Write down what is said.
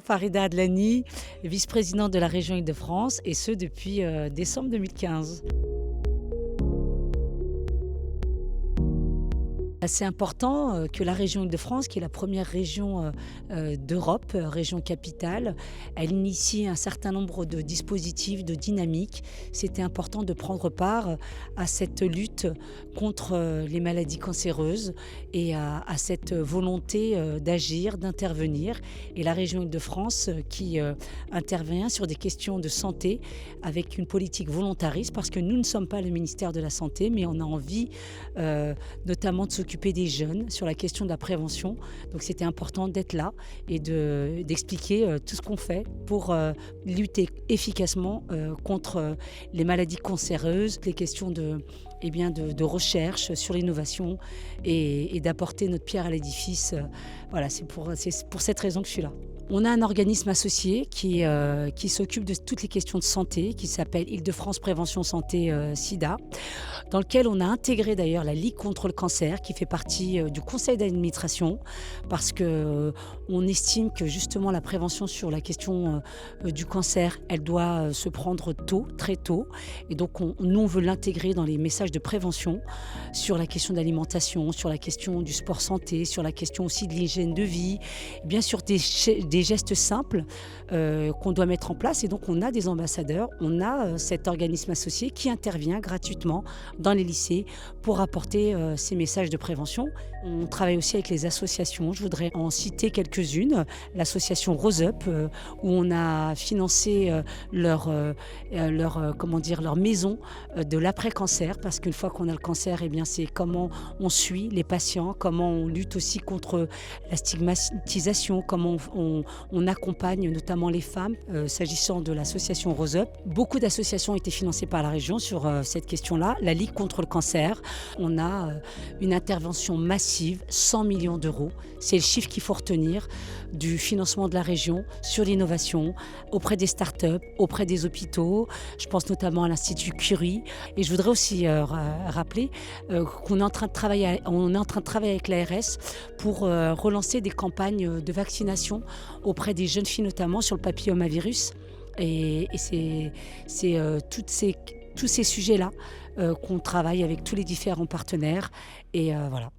Farida Adlani, vice-présidente de la région Île-de-France, et ce depuis décembre 2015. C'est important que la région Île-de-France, qui est la première région d'Europe, région capitale, elle initie un certain nombre de dispositifs, de dynamiques. C'était important de prendre part à cette lutte contre les maladies cancéreuses et à cette volonté d'agir, d'intervenir. Et la région Île-de-France qui intervient sur des questions de santé avec une politique volontariste, parce que nous ne sommes pas le ministère de la Santé, mais on a envie notamment de s'occuper des jeunes sur la question de la prévention. Donc c'était important d'être là et d'expliquer tout ce qu'on fait pour lutter efficacement contre les maladies cancéreuses, les questions de recherche sur l'innovation et d'apporter notre pierre à l'édifice. Voilà, c'est pour cette raison que je suis là. On a un organisme associé qui s'occupe de toutes les questions de santé, qui s'appelle Île-de-France Prévention Santé SIDA, dans lequel on a intégré d'ailleurs la Ligue contre le cancer, qui fait partie du conseil d'administration, parce qu'on estime que justement la prévention sur la question du cancer, elle doit se prendre tôt, très tôt. Et donc nous, on veut l'intégrer dans les messages de prévention sur la question de l'alimentation, sur la question du sport santé, sur la question aussi de l'hygiène de vie, bien sûr des gestes simples qu'on doit mettre en place. Et donc on a des ambassadeurs, on a cet organisme associé qui intervient gratuitement dans les lycées pour apporter ces messages de prévention. On travaille aussi avec les associations. Je voudrais en citer quelques-unes. L'association Rose Up, où on a financé leur maison de l'après-cancer, parce qu'une fois qu'on a le cancer, eh bien, c'est comment on suit les patients, comment on lutte aussi contre la stigmatisation, comment on accompagne notamment les femmes, s'agissant de l'association Rose Up. Beaucoup d'associations ont été financées par la région sur cette question-là. La Ligue contre le cancer, on a une intervention massive, 100 millions d'euros. C'est le chiffre qu'il faut retenir du financement de la région sur l'innovation, auprès des startups, auprès des hôpitaux. Je pense notamment à l'Institut Curie. Et je voudrais aussi rappeler qu'on est en train de travailler avec l'ARS pour relancer des campagnes de vaccination auprès des jeunes filles, notamment sur le papillomavirus. Et c'est tous ces sujets-là qu'on travaille avec tous les différents partenaires. Et voilà.